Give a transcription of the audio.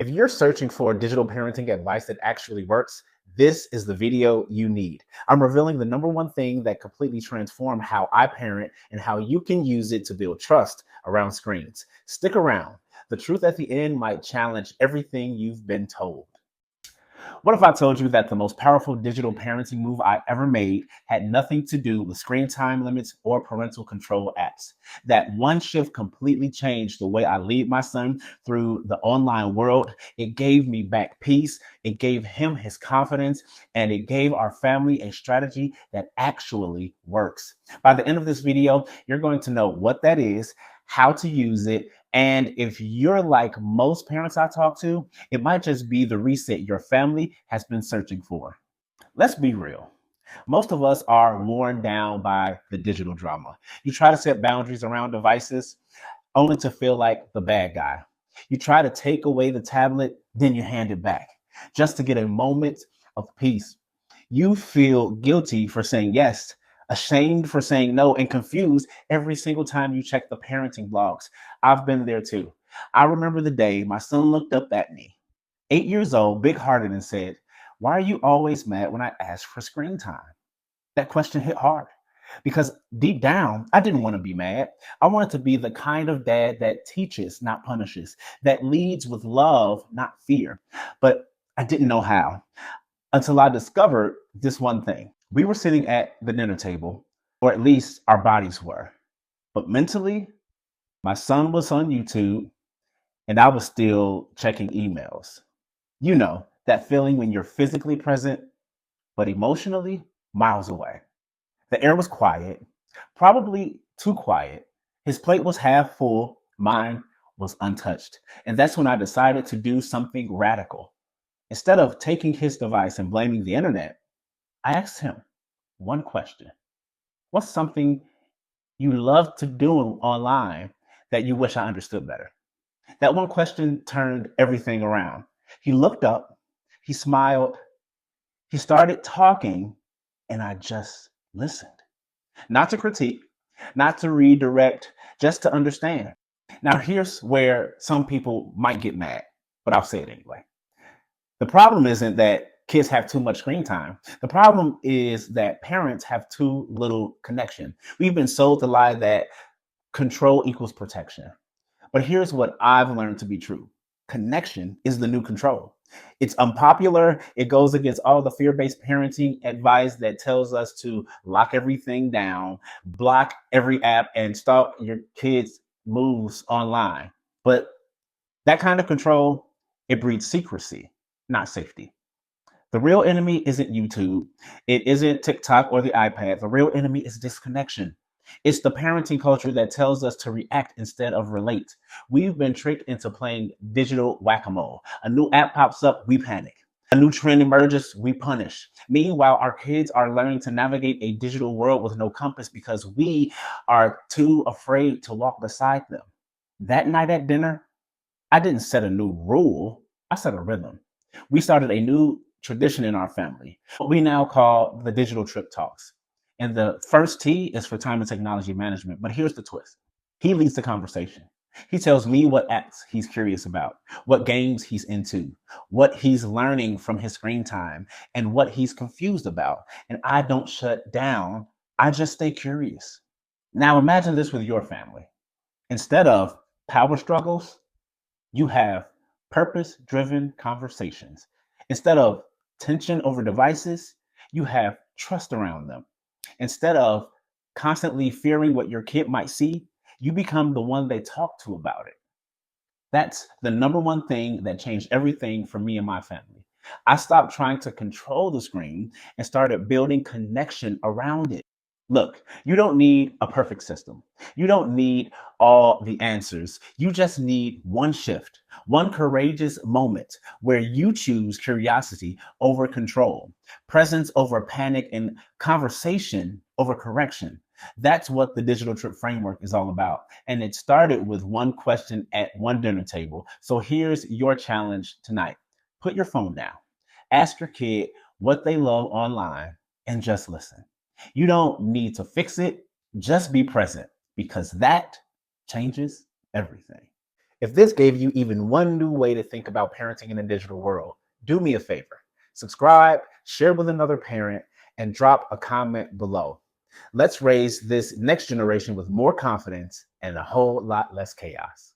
If you're searching for digital parenting advice that actually works, this is the video you need. I'm revealing the number one thing that completely transformed how I parent and how you can use it to build trust around screens. Stick around. The truth at the end might challenge everything you've been told. What if I told you that the most powerful digital parenting move I ever made had nothing to do with screen time limits or parental control apps? That one shift completely changed the way I lead my son through the online world. It gave me back peace, it gave him his confidence, and it gave our family a strategy that actually works. By the end of this video, you're going to know what that is, how to use it, and if you're like most parents I talk to, it might just be the reset your family has been searching for. Let's be real. Most of us are worn down by the digital drama. You try to set boundaries around devices only to feel like the bad guy. You try to take away the tablet, then you hand it back just to get a moment of peace. You feel guilty for saying yes, ashamed for saying no, and confused every single time you check the parenting blogs. I've been there too. I remember the day my son looked up at me, 8 years old, big hearted, and said, "Why are you always mad when I ask for screen time?" That question hit hard because deep down, I didn't want to be mad. I wanted to be the kind of dad that teaches, not punishes, that leads with love, not fear. But I didn't know how until I discovered this one thing. We were sitting at the dinner table, or at least our bodies were. But mentally, my son was on YouTube and I was still checking emails. You know, that feeling when you're physically present, but emotionally miles away. The air was quiet, probably too quiet. His plate was half full, mine was untouched. And that's when I decided to do something radical. Instead of taking his device and blaming the internet, I asked him one question. What's something you love to do online that you wish I understood better? That one question turned everything around. He looked up, he smiled, he started talking, and I just listened. Not to critique, not to redirect, just to understand. Now, here's where some people might get mad, but I'll say it anyway. The problem isn't that kids have too much screen time. The problem is that parents have too little connection. We've been sold the lie that control equals protection. But here's what I've learned to be true. Connection is the new control. It's unpopular. It goes against all the fear-based parenting advice that tells us to lock everything down, block every app, and stop your kids' moves online. But that kind of control, it breeds secrecy, not safety. The real enemy isn't YouTube. It isn't TikTok or the iPad. The real enemy is disconnection. It's the parenting culture that tells us to react instead of relate. We've been tricked into playing digital whack-a-mole. A new app pops up, we panic. A new trend emerges, we punish. Meanwhile, our kids are learning to navigate a digital world with no compass because we are too afraid to walk beside them. That night at dinner, I didn't set a new rule, I set a rhythm. We started a new tradition in our family, what we now call the digital trip talks. And the first T is for time and technology management. But here's the twist. He leads the conversation. He tells me what apps he's curious about, what games he's into, what he's learning from his screen time, and what he's confused about. And I don't shut down. I just stay curious. Now imagine this with your family. Instead of power struggles, you have purpose-driven conversations. Instead of tension over devices, you have trust around them. Instead of constantly fearing what your kid might see, you become the one they talk to about it. That's the number one thing that changed everything for me and my family. I stopped trying to control the screen and started building connection around it. Look, you don't need a perfect system. You don't need all the answers. You just need one shift, one courageous moment where you choose curiosity over control, presence over panic, and conversation over correction. That's what the digital trip framework is all about. And it started with one question at one dinner table. So here's your challenge tonight. Put your phone down. Ask your kid what they love online and just listen. You don't need to fix it, just be present because that changes everything. If this gave you even one new way to think about parenting in the digital world, do me a favor. Subscribe, share with another parent, and drop a comment below. Let's raise this next generation with more confidence and a whole lot less chaos.